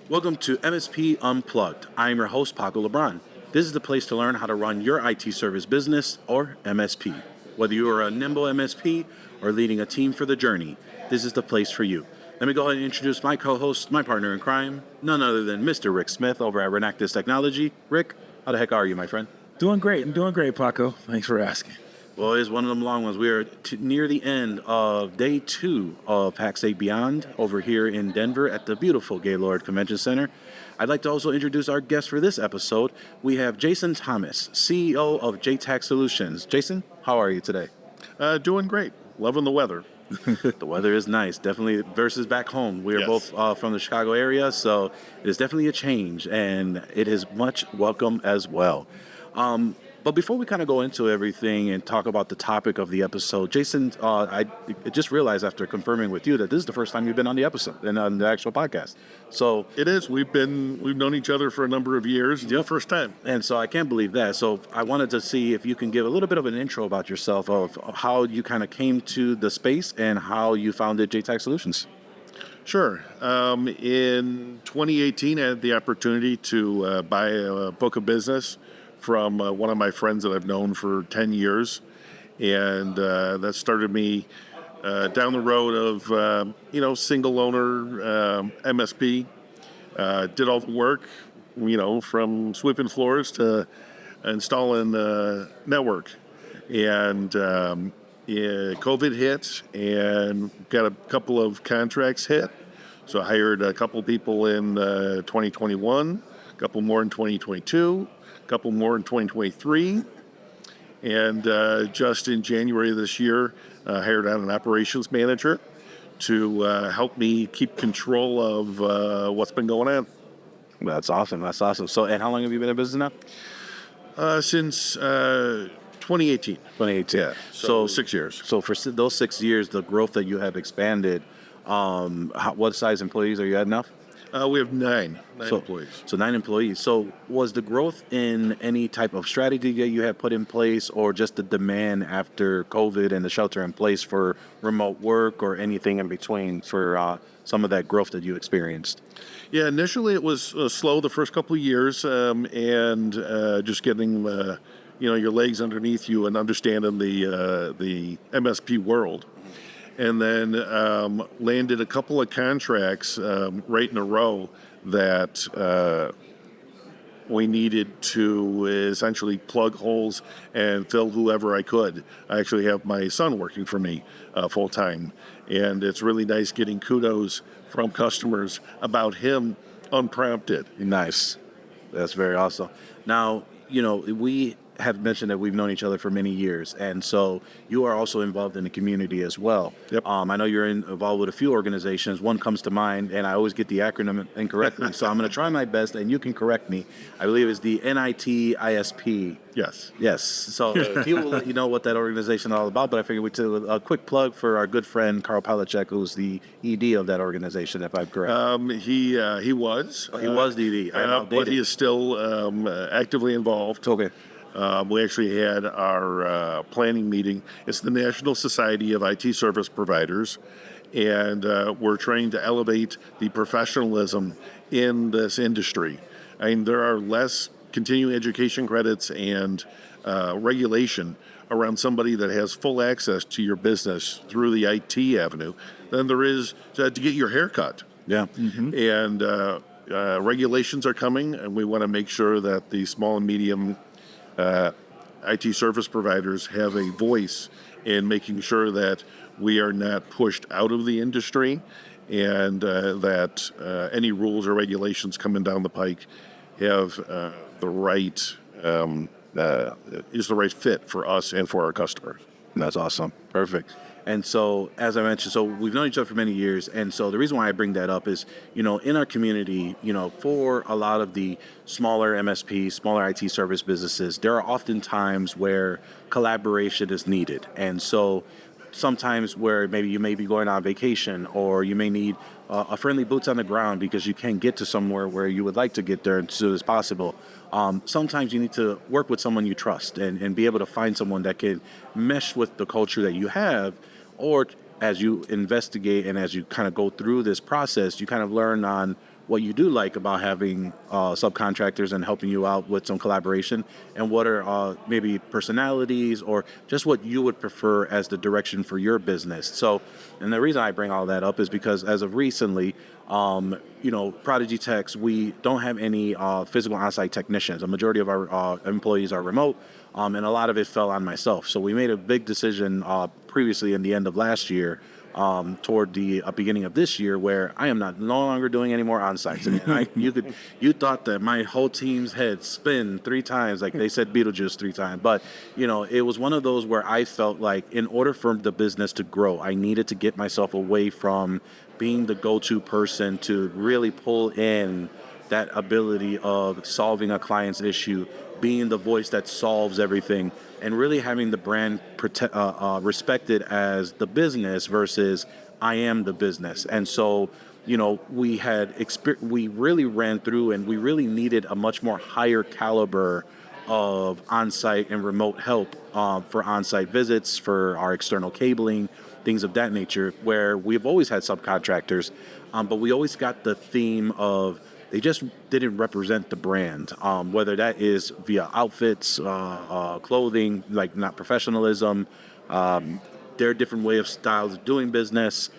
Welcome to MSP Unplugged. I'm your host, Paco LeBron. This is the place to learn how to run your IT service business, or MSP. Whether you are a nimble MSP or leading a team for the journey, this is the place for you. Let me go ahead and introduce my co-host, my partner in crime, none other than Mr. Rick Smith over at Renactus Technology. Rick, how the heck are you, my friend? Doing great. I'm doing great, Paco. Thanks for asking. Well, it's one of them long ones. We are near the end of day 2 of PAX 8 Beyond over here in Denver at the beautiful Gaylord Convention Center. I'd like to also introduce our guest for this episode. We have Jason Thomas, CEO of JATAG Solutions. Jason, how are you today? Doing great. Loving the weather. The weather is nice, definitely, versus back home. We are Yes. both from the Chicago area, so it is definitely a change, and it is much welcome as well. But before we kind of go into everything and talk about the topic of the episode, Jason, I just realized after confirming with you that this is the first time you've been on the episode and on the actual podcast. So It is. We've known each other for a number of years. It's the first time. And so I can't believe that. So I wanted to see if you can give a little bit of an intro about yourself, of how you kind of came to the space and how you founded JTAG Solutions. Sure. In 2018, I had the opportunity to buy a book of business from one of my friends that I've known for 10 years. And that started me down the road of, single owner MSP. Did all the work, from sweeping floors to installing network. And COVID hit and got a couple of contracts hit. So I hired a couple people in 2021, a couple more in 2022, a couple more in 2023. And just in January of this year, hired out an operations manager to help me keep control of what's been going on. That's awesome. That's awesome. So, and how long have you been in business now? Since 2018. 2018. Yeah, so 6 years. So for those 6 years, the growth that you have expanded, what size employees are you at now? We have nine employees. So 9 employees. So was the growth in any type of strategy that you had put in place, or just the demand after COVID and the shelter in place for remote work, or anything in between for some of that growth that you experienced? Yeah, initially it was slow the first couple of years, and just getting your legs underneath you and understanding the MSP world. And then landed a couple of contracts right in a row that we needed to essentially plug holes and fill whoever I could. I actually have my son working for me full time, and it's really nice getting kudos from customers about him unprompted. Nice. That's very awesome. Now, we have mentioned that we've known each other for many years, and so you are also involved in the community as well. Yep. I know you're involved with a few organizations. One comes to mind, and I always get the acronym incorrectly, so I'm going to try my best, and you can correct me. I believe it's the NITISP. Yes. Yes. So he will let you know what that organization is all about, but I figured we'd do a quick plug for our good friend, Carl Palachek, who's the ED of that organization, if I'm correct. He was. He was the ED. But he is still actively involved. Okay. We actually had our planning meeting. It's the National Society of IT Service Providers, and we're trying to elevate the professionalism in this industry. I mean, there are less continuing education credits and regulation around somebody that has full access to your business through the IT avenue than there is to get your hair cut. Yeah. And regulations are coming, and we want to make sure that the small and medium IT service providers have a voice in making sure that we are not pushed out of the industry, and that any rules or regulations coming down the pike have the right fit for us and for our customers. That's awesome. Perfect. And so, as I mentioned, so we've known each other for many years. And so the reason why I bring that up is, in our community, for a lot of the smaller MSPs, smaller IT service businesses, there are often times where collaboration is needed. And so sometimes where maybe you may be going on vacation, or you may need a friendly boots on the ground because you can't get to somewhere where you would like to get there as soon as possible. Sometimes you need to work with someone you trust and be able to find someone that can mesh with the culture that you have, or as you investigate and as you kind of go through this process, you kind of learn on what you do like about having subcontractors and helping you out with some collaboration, and what are maybe personalities or just what you would prefer as the direction for your business. So, and the reason I bring all that up is because as of recently, ProdigyTeks, we don't have any physical on-site technicians. A majority of our employees are remote, and a lot of it fell on myself. So we made a big decision previously in the end of last year, toward the beginning of this year, where I am no longer doing any more on-sites. And you thought that my whole team's head spin 3 times, like they said Beetlejuice 3 times. But, it was one of those where I felt like in order for the business to grow, I needed to get myself away from being the go-to person to really pull in that ability of solving a client's issue, being the voice that solves everything, and really having the brand respected as the business versus I am the business. And so, we really ran through, and we really needed a much more higher caliber of on-site and remote help for on-site visits, for our external cabling, things of that nature, where we've always had subcontractors, but we always got the theme of they just didn't represent the brand, whether that is via outfits, clothing, like not professionalism, their different way of styles of doing business,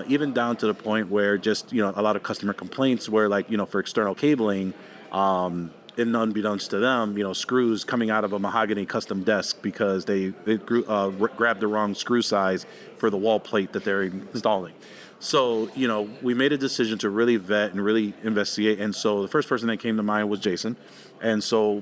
even down to the point where just, a lot of customer complaints where, like, for external cabling, and unbeknownst to them, screws coming out of a mahogany custom desk because they grabbed the wrong screw size for the wall plate that they're installing. So, we made a decision to really vet and really investigate. And so the first person that came to mind was Jason. And so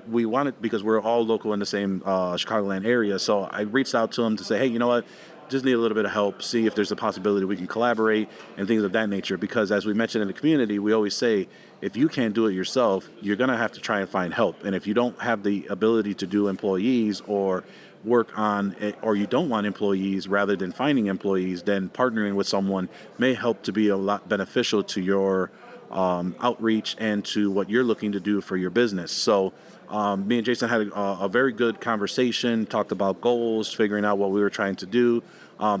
we wanted, because we're all local in the same Chicagoland area, so I reached out to him to say, hey, you know what? Just need a little bit of help, see if there's a possibility we can collaborate and things of that nature. Because as we mentioned in the community, we always say, if you can't do it yourself, you're going to have to try and find help. And if you don't have the ability to do employees or work on it, or you don't want employees rather than finding employees, then partnering with someone may help to be a lot beneficial to your outreach and to what you're looking to do for your business. So me and Jason had a very good conversation, talked about goals, figuring out what we were trying to do,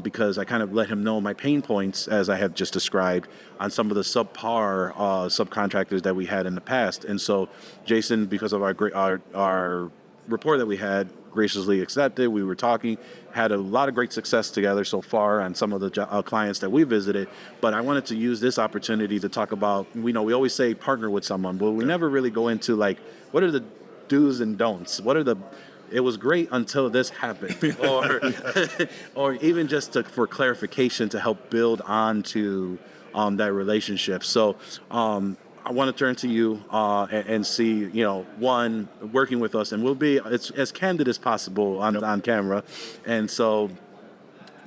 because I kind of let him know my pain points, as I have just described, on some of the subpar subcontractors that we had in the past. And so Jason, because of our rapport that we had, graciously accepted. We were talking, had a lot of great success together so far on some of the clients that we visited. But I wanted to use this opportunity to talk about, we always say partner with someone, but we never really go into like, what are the do's and don'ts? It was great until this happened, or even just for clarification to help build on that relationship. So I want to turn to you and see, one, working with us, and we'll be as candid as possible on camera. And so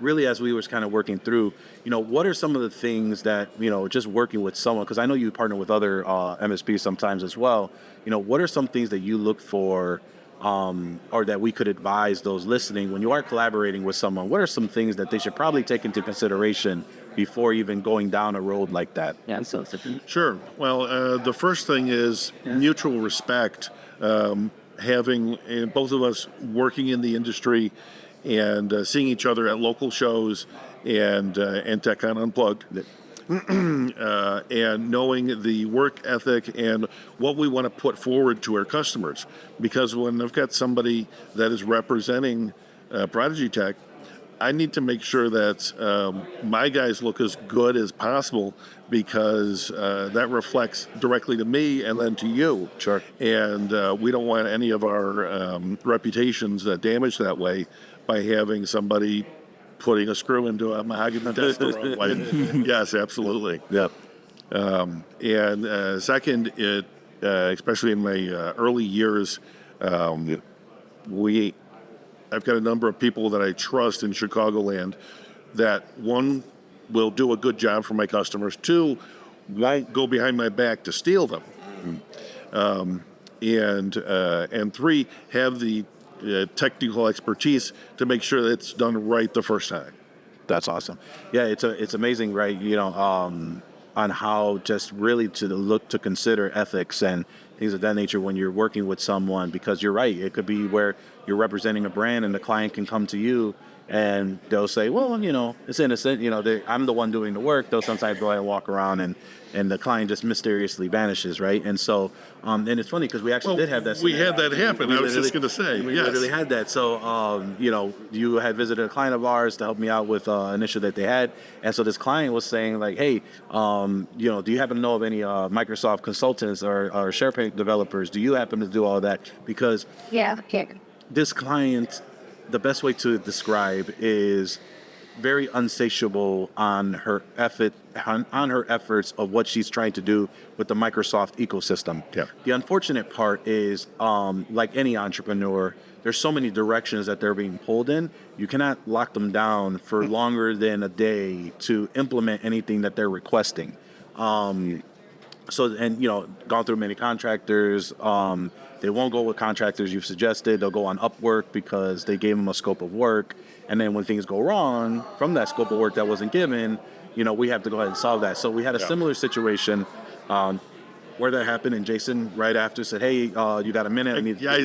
really, as we were kind of working through, what are some of the things that, just working with someone, because I know you partner with other MSPs sometimes as well, what are some things that you look for or that we could advise those listening when you are collaborating with someone? What are some things that they should probably take into consideration before even going down a road like that? Yeah, so Sure. Well, the first thing is mutual respect. Having both of us working in the industry and seeing each other at local shows and TechCon Unplugged, and knowing the work ethic and what we want to put forward to our customers. Because when I've got somebody that is representing ProdigyTek, I need to make sure that my guys look as good as possible, because that reflects directly to me and then to you. Sure. And we don't want any of our reputations damaged that way by having somebody putting a screw into a mahogany desk the wrong way. Yes, absolutely. Yep. And second, especially in my early years, I've got a number of people that I trust in Chicagoland that, one, will do a good job for my customers, two, won't go behind my back to steal them, and three, have the technical expertise to make sure that it's done right the first time. That's awesome. Yeah, it's amazing, right? On how just really to consider ethics and things of that nature when you're working with someone, because you're right. It could be where you're representing a brand and the client can come to you and they'll say, well, it's innocent. I'm the one doing the work. They'll sometimes go ahead and walk around, and the client just mysteriously vanishes, right? And so, and it's funny because we actually did have that. We had that happen. I was just going to say. We yes. literally had that. So, you had visited a client of ours to help me out with an issue that they had. And so this client was saying like, hey, do you happen to know of any Microsoft consultants or SharePoint developers? Do you happen to do all that? Because this client, the best way to describe is very unsatiable on her efforts of what she's trying to do with the Microsoft ecosystem. Yeah. The unfortunate part is, like any entrepreneur, there's so many directions that they're being pulled in. You cannot lock them down for longer than a day to implement anything that they're requesting. Gone through many contractors. They won't go with contractors you've suggested. They'll go on Upwork because they gave them a scope of work. And then when things go wrong from that scope of work that wasn't given, we have to go ahead and solve that. So we had a similar situation where that happened, and Jason right after said, hey, you got a minute? I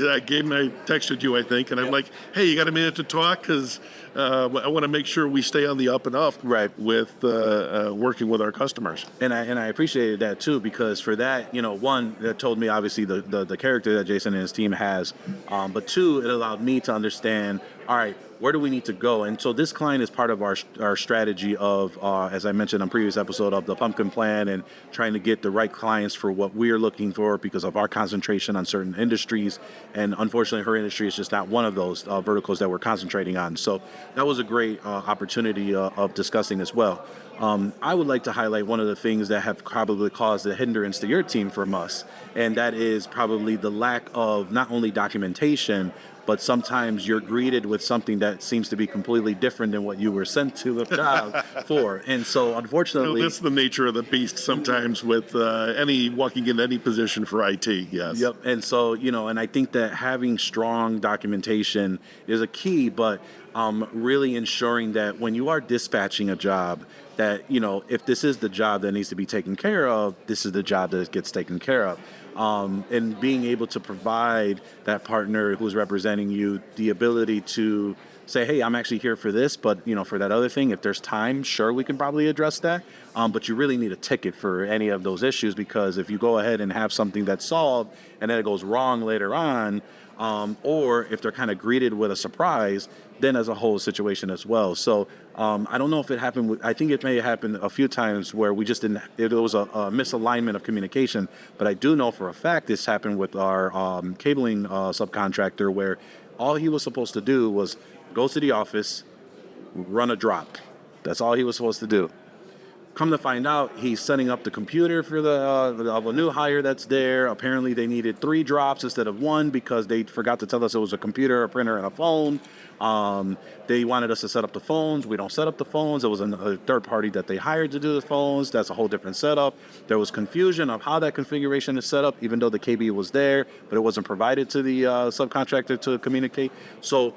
texted you, I think, and I'm like, hey, you got a minute to talk? Because I want to make sure we stay on the up and up with working with our customers. And I appreciated that too, because for that, one, that told me obviously the character that Jason and his team has, but two, it allowed me to understand, all right, where do we need to go? And so this client is part of our strategy of, as I mentioned on previous episode, of the pumpkin plan and trying to get the right clients for what we're looking for because of our concentration on certain industries. And unfortunately, her industry is just not one of those verticals that we're concentrating on. So that was a great opportunity of discussing as well. I would like to highlight one of the things that have probably caused a hindrance to your team from us, and that is probably the lack of not only documentation, but sometimes you're greeted with something that seems to be completely different than what you were sent to the job for. And so, unfortunately... that's the nature of the beast sometimes with walking in any position for IT, yes. Yep, and so, and I think that having strong documentation is a key, but really ensuring that when you are dispatching a job, that, if this is the job that needs to be taken care of, this is the job that gets taken care of. And being able to provide that partner who's representing you the ability to say, hey, I'm actually here for this, but for that other thing, if there's time, sure, we can probably address that. But you really need a ticket for any of those issues, because if you go ahead and have something that's solved and then it goes wrong later on, or if they're kind of greeted with a surprise, then as a whole situation as well. So I don't know if it happened. I think it may have happened a few times where we just didn't. It was a misalignment of communication. But I do know for a fact this happened with our cabling subcontractor, where all he was supposed to do was go to the office, run a drop. That's all he was supposed to do. Come to find out, he's setting up the computer for a new hire that's there. Apparently, they needed 3 drops instead of 1 because they forgot to tell us it was a computer, a printer, and a phone. They wanted us to set up the phones. We don't set up the phones. It was a third party that they hired to do the phones. That's a whole different setup. There was confusion of how that configuration is set up, even though the KB was there, but it wasn't provided to the subcontractor to communicate. So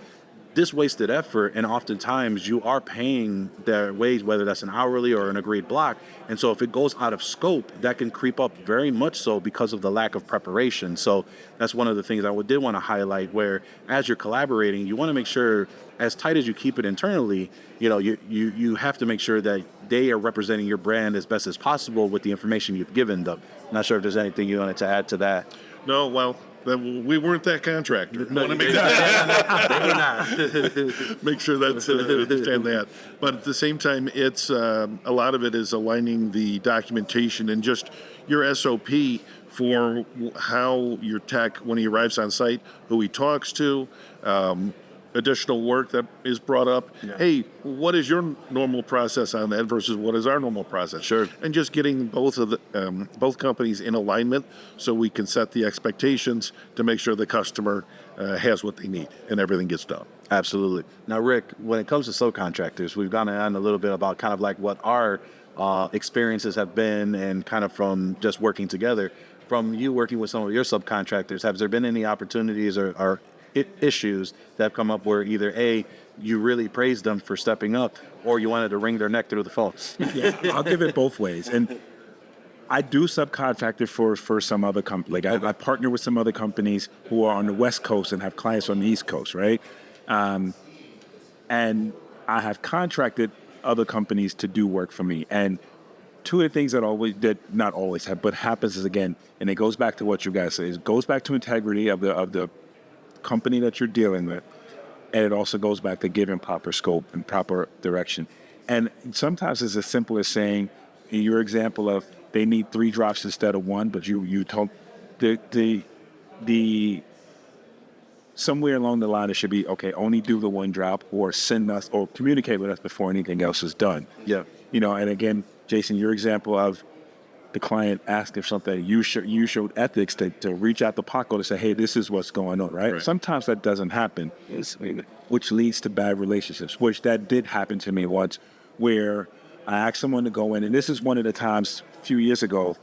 this wasted effort, and oftentimes you are paying their wage, whether that's an hourly or an agreed block. And so if it goes out of scope, that can creep up very much so because of the lack of preparation. So that's one of the things I did want to highlight, where as you're collaborating, you want to make sure, as tight as you keep it internally, you have to make sure that they are representing your brand as best as possible with the information you've given them. I'm not sure if there's anything you wanted to add to that. No, well, we weren't that contractor. No, want to they were not. make sure that's understand that. But at the same time, it's a lot of it is aligning the documentation and just your SOP for how your tech, when he arrives on site, who he talks to, additional work that is brought up. Yeah. Hey, what is your normal process on that versus what is our normal process? Sure. And just getting both companies in alignment so we can set the expectations to make sure the customer has what they need and everything gets done. Absolutely. Now, Rick, when it comes to subcontractors, we've gone on a little bit about kind of like what our experiences have been, and kind of from just working together. From you working with some of your subcontractors, have there been any opportunities or issues that have come up where either A, you really praised them for stepping up, or you wanted to wring their neck through the phone? Yeah, I'll give it both ways. And I do subcontractor for some other company. Like I partner with some other companies who are on the West Coast and have clients on the East Coast, right? And I have contracted other companies to do work for me. And two of the things that not always have, but happens is, again, and it goes back to what you guys say, it goes back to integrity of the company that you're dealing with. And it also goes back to giving proper scope and proper direction. And sometimes it's as simple as saying, in your example of they need 3 drops instead of 1, but you told the somewhere along the line it should be, okay, only do the 1 drop, or send us or communicate with us before anything else is done. Yeah. And again, Jason, your example of the client asking something, you showed ethics to reach out to Paco to say, hey, this is what's going on, right? Sometimes that doesn't happen, which leads to bad relationships, which that did happen to me once, where I asked someone to go in, and this is one of the times a few years ago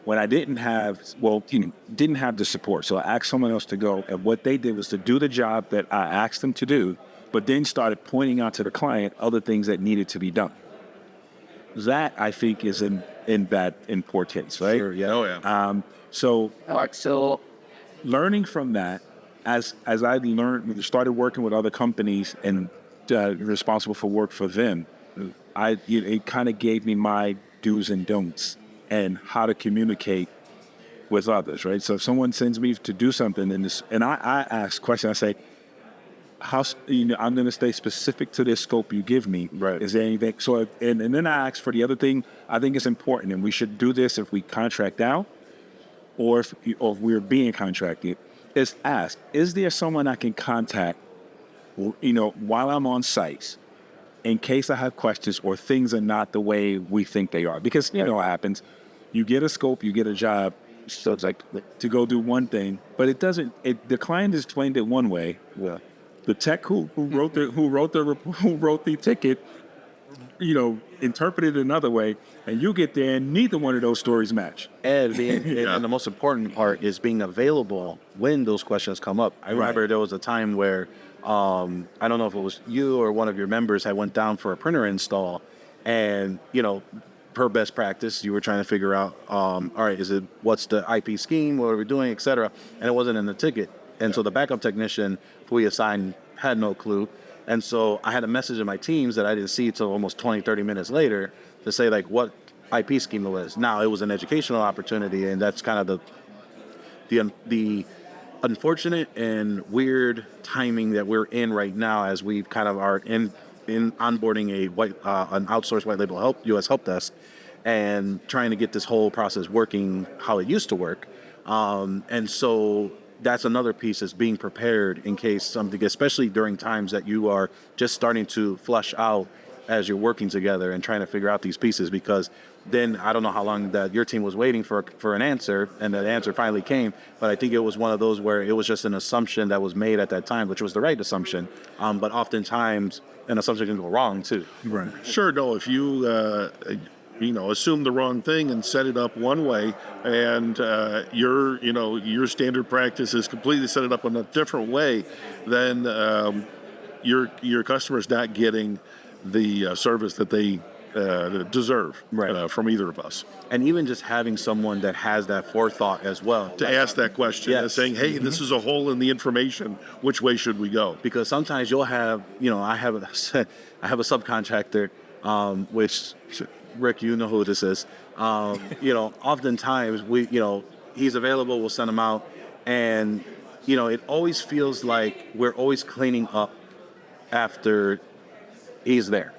when I didn't have the support. So I asked someone else to go, and what they did was to do the job that I asked them to do, but then started pointing out to the client other things that needed to be done. That, I think, is in poor taste, right? Sure, yeah. Oh, yeah. So learning from that, as I started working with other companies and responsible for work for them, it kind of gave me my do's and don'ts and how to communicate with others, right? So if someone sends me to do something and I ask questions, I say, I'm going to stay specific to this scope you give me. Right. Is there anything? So, and then I ask for the other thing I think is important, and we should do this if we contract out or if we're being contracted, is ask, is there someone I can contact, while I'm on site, in case I have questions or things are not the way we think they are? Because, what happens, you get a scope, you get a job, so it's like to go do one thing, but it doesn't, the client explained it one way. Yeah. The tech who wrote the ticket, interpreted it another way, and you get there and neither one of those stories match. And the most important part is being available when those questions come up. I remember there was a time where I don't know if it was you or one of your members had went down for a printer install, and per best practice, you were trying to figure out, all right, what's the IP scheme, what are we doing, et cetera, and it wasn't in the ticket. And so the backup technician who we assigned had no clue. And so I had a message in my teams that I didn't see until almost 20, 30 minutes later to say, what IP scheme it was. Now, it was an educational opportunity, and that's kind of the unfortunate and weird timing that we're in right now as we kind of are in onboarding an outsourced white label U.S. help desk and trying to get this whole process working how it used to work. And so that's another piece, is being prepared in case something, especially during times that you are just starting to flush out as you're working together and trying to figure out these pieces, because then I don't know how long that your team was waiting for an answer, and that answer finally came, but I think it was one of those where it was just an assumption that was made at that time, which was the right assumption, but oftentimes an assumption can go wrong too. Right. Sure, no, if you assume the wrong thing and set it up one way, and your standard practice is completely set it up in a different way, then your customer's not getting the service that they deserve from either of us. And even just having someone that has that forethought as well To ask that question, Yes. saying, hey, this is a hole in the information, which way should we go? Because sometimes you'll have, I have a subcontractor, which Rick, you know who this is. Oftentimes he's available, we'll send him out, and it always feels like we're always cleaning up after he's there.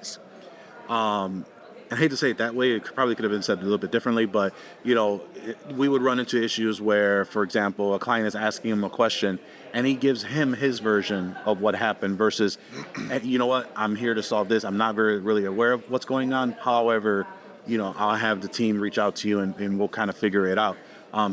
I hate to say it that way. It probably could have been said a little bit differently, but we would run into issues where, for example, a client is asking him a question and he gives him his version of what happened versus, you know what, I'm here to solve this. I'm not really aware of what's going on. However, I'll have the team reach out to you and we'll kind of figure it out.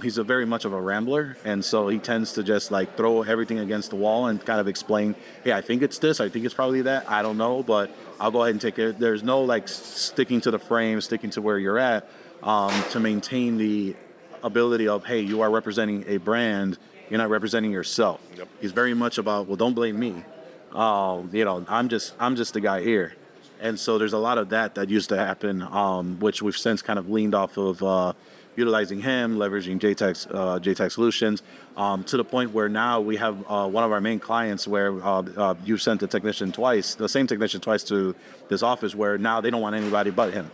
He's very much of a rambler, and so he tends to just throw everything against the wall and kind of explain, hey, I think it's this, I think it's probably that, I don't know, but I'll go ahead and take it. There's no sticking to the frame, sticking to where you're at, to maintain the ability of, hey, you are representing a brand, you're not representing yourself. Yep. He's very much about, well, don't blame me. I'm just the guy here. And so there's a lot of that used to happen, which we've since kind of leaned off of utilizing him, leveraging JATAG Solutions, to the point where now we have one of our main clients where you've sent the same technician twice to this office, where now they don't want anybody but him.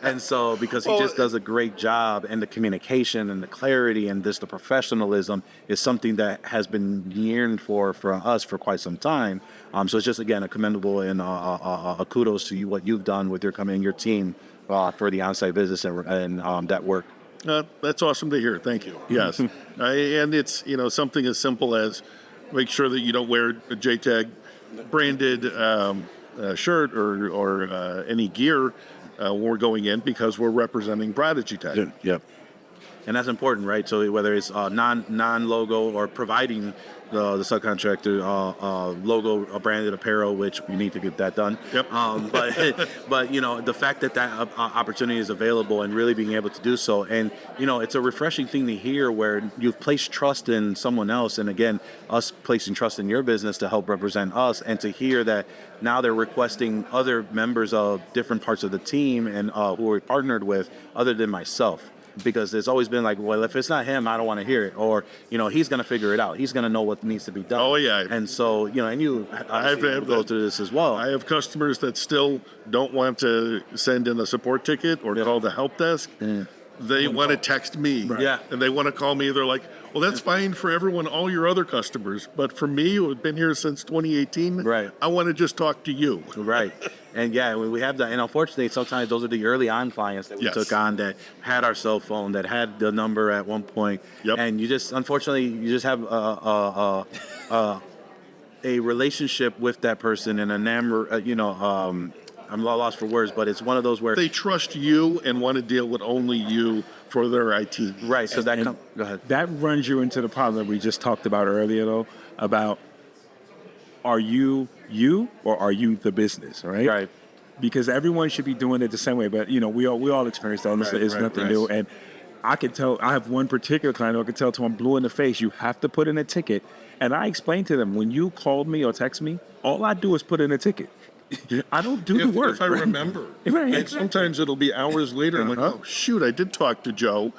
And so because he just does a great job, and the communication and the clarity and the professionalism is something that has been yearned for us for quite some time. So it's just, again, a commendable and a kudos to you, what you've done with your team for the onsite business and that work. That's awesome to hear. Thank you. Yes. And it's, something as simple as make sure that you don't wear a JTAG branded shirt or any gear when we're going in, because we're representing ProdigyTeks. Yep. And that's important, right? So whether it's non-logo or providing the subcontractor logo branded apparel, which we need to get that done. Yep. But the fact that opportunity is available and really being able to do so, and it's a refreshing thing to hear where you've placed trust in someone else, and again, us placing trust in your business to help represent us, and to hear that now they're requesting other members of different parts of the team and who we're partnered with, other than myself. Because there's always been like, well, if it's not him, I don't want to hear it. Or, he's going to figure it out. He's going to know what needs to be done. Oh, yeah. And so, and you go through this as well. I have customers that still don't want to send in a support ticket or call the help desk. They want to text me. Right. Yeah. And they want to call me. They're like, well, that's fine for everyone, all your other customers. But for me, who have been here since 2018, right, I want to just talk to you. Right. And yeah, we have that. And unfortunately, sometimes those are the early on clients that we took on that had our cell phone, that had the number at one point. Yep. And unfortunately, you just have a relationship with that person, and I'm lost for words, but it's one of those where they trust you and want to deal with only you for their IT. Right. So go ahead. That runs you into the problem that we just talked about earlier, though, about are you or are you the business, right? Right. Because everyone should be doing it the same way, but we all experience that. It's nothing new. And I can tell. I have one particular client who I can tell to him blue in the face. You have to put in a ticket, and I explained to them, when you called me or text me, all I do is put in a ticket. I don't do the work. If I remember. Right. Sometimes it'll be hours later. I'm like, oh, shoot, I did talk to Joe.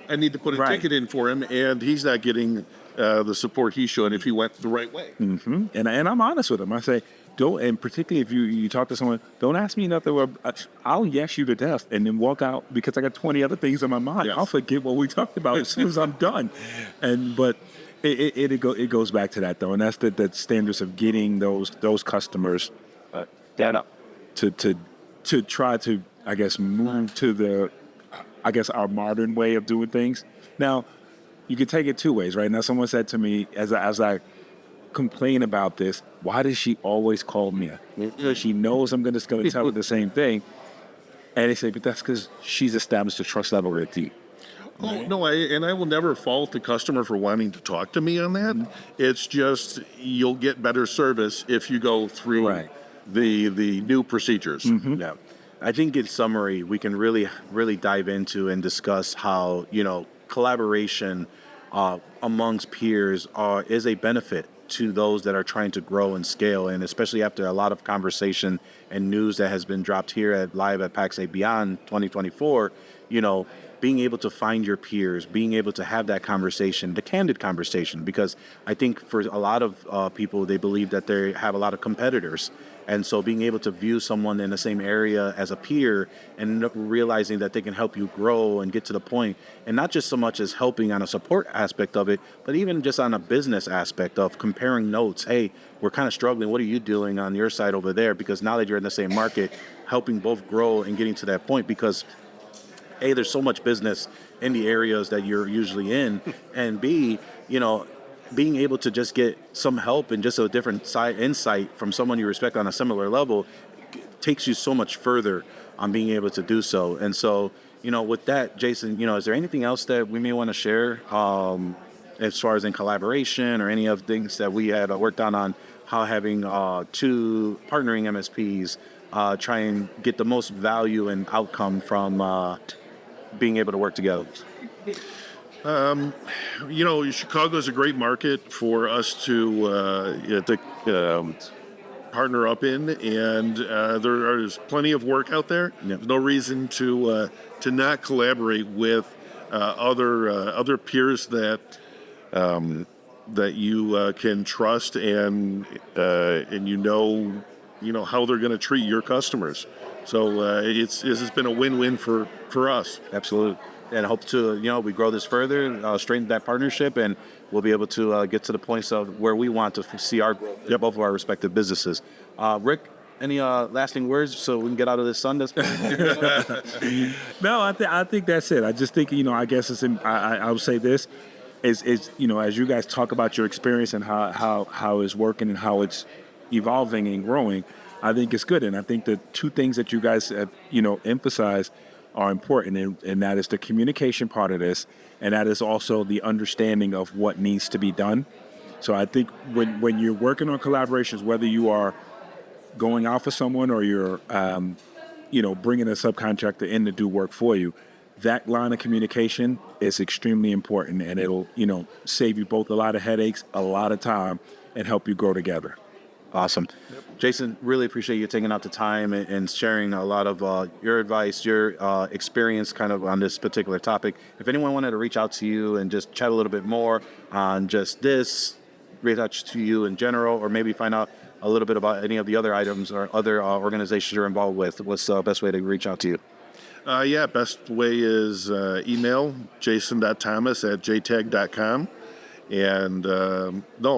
I need to put a ticket in for him, and he's not getting the support he should if he went the right way. Mm-hmm. And I'm honest with him. I say, don't, and particularly if you talk to someone, don't ask me nothing. I'll yes you to death and then walk out because I got 20 other things on my mind. Yes. I'll forget what we talked about as soon as I'm done. But it goes back to that, though, and that's the standards of getting those customers to try to, I guess, move to our modern way of doing things. Now, you can take it two ways, right? Now, someone said to me as I complain about this, why does she always call me? She knows I'm going to tell her the same thing. And they say, but that's because she's established a trust level with you. Oh, no, I will never fault the customer for wanting to talk to me on that. Mm-hmm. It's just you'll get better service if you go through the new procedures. Mm-hmm. Yeah. I think in summary, we can really, really dive into and discuss how, collaboration amongst peers is a benefit to those that are trying to grow and scale. And especially after a lot of conversation and news that has been dropped here live at PAX Beyond 2024, being able to find your peers, being able to have that conversation, the candid conversation, because I think for a lot of people, they believe that they have a lot of competitors. And so being able to view someone in the same area as a peer and realizing that they can help you grow and get to the point, and not just so much as helping on a support aspect of it, but even just on a business aspect of comparing notes. Hey, we're kind of struggling. What are you doing on your side over there? Because now that you're in the same market, helping both grow and getting to that point, because A, there's so much business in the areas that you're usually in, and B, being able to just get some help and just a different insight from someone you respect on a similar level takes you so much further on being able to do so. And so, with that, Jason, is there anything else that we may want to share as far as in collaboration or any of the things that we had worked on how having two partnering MSPs try and get the most value and outcome from being able to work together? Chicago is a great market for us to partner up in, and there's plenty of work out there. Yep. There's no reason to not collaborate with other peers that you can trust, and you know how they're going to treat your customers. So this has been a win-win for us. Absolutely. And I hope to, we grow this further, strengthen that partnership, and we'll be able to get to the points of where we want to see our growth in both of our respective businesses. Rick, any lasting words so we can get out of this sun? No, I think that's it. I just think, I guess I would say this is, as you guys talk about your experience and how it's working and how it's evolving and growing, I think it's good. And I think the two things that you guys have, emphasized are important, and that is the communication part of this, and that is also the understanding of what needs to be done. So I think when you're working on collaborations, whether you are going out for someone or you're, bringing a subcontractor in to do work for you, that line of communication is extremely important, and it'll, save you both a lot of headaches, a lot of time, and help you grow together. Awesome. Yep. Jason, really appreciate you taking out the time and sharing a lot of your advice, your experience kind of on this particular topic. If anyone wanted to reach out to you and just chat a little bit more on just this, reach out to you in general, or maybe find out a little bit about any of the other items or other organizations you're involved with, what's the best way to reach out to you? Best way is email jason.thomas@jtag.com. And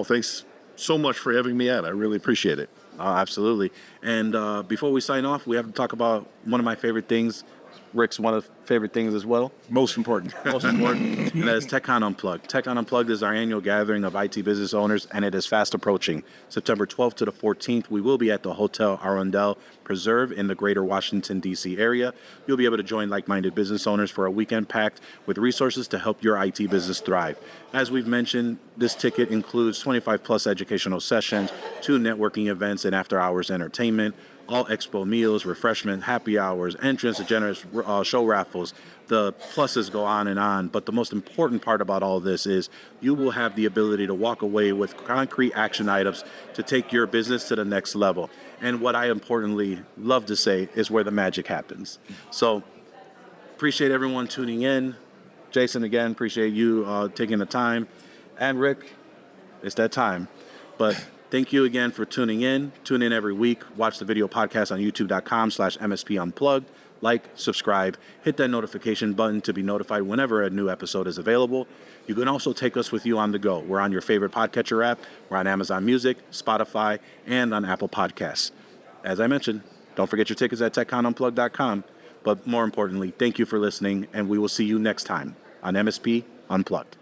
thanks so much for having me on. I really appreciate it. Absolutely. And before we sign off, we have to talk about one of my favorite things. Rick's one of the favorite things as well. Most important. And that is TechCon Unplugged. TechCon Unplugged is our annual gathering of IT business owners, and it is fast approaching. September 12th to the 14th, we will be at the Hotel Arundel Preserve in the greater Washington, D.C. area. You'll be able to join like-minded business owners for a weekend packed with resources to help your IT business thrive. As we've mentioned, this ticket includes 25-plus educational sessions, 2 networking events, and after-hours entertainment, all expo meals, refreshment, happy hours, entrance to generous show raffles. The pluses go on, but the most important part about all this is you will have the ability to walk away with concrete action items to take your business to the next level. And what I importantly love to say is where the magic happens. So appreciate everyone tuning in. Jason, again, appreciate you taking the time. And Rick, it's that time. But thank you again for tuning in. Tune in every week. Watch the video podcast on youtube.com/MSP Unplugged. Like, subscribe, hit that notification button to be notified whenever a new episode is available. You can also take us with you on the go. We're on your favorite podcatcher app. We're on Amazon Music, Spotify, and on Apple Podcasts. As I mentioned, don't forget your tickets at TechConUnplugged.com. But more importantly, thank you for listening, and we will see you next time on MSP Unplugged.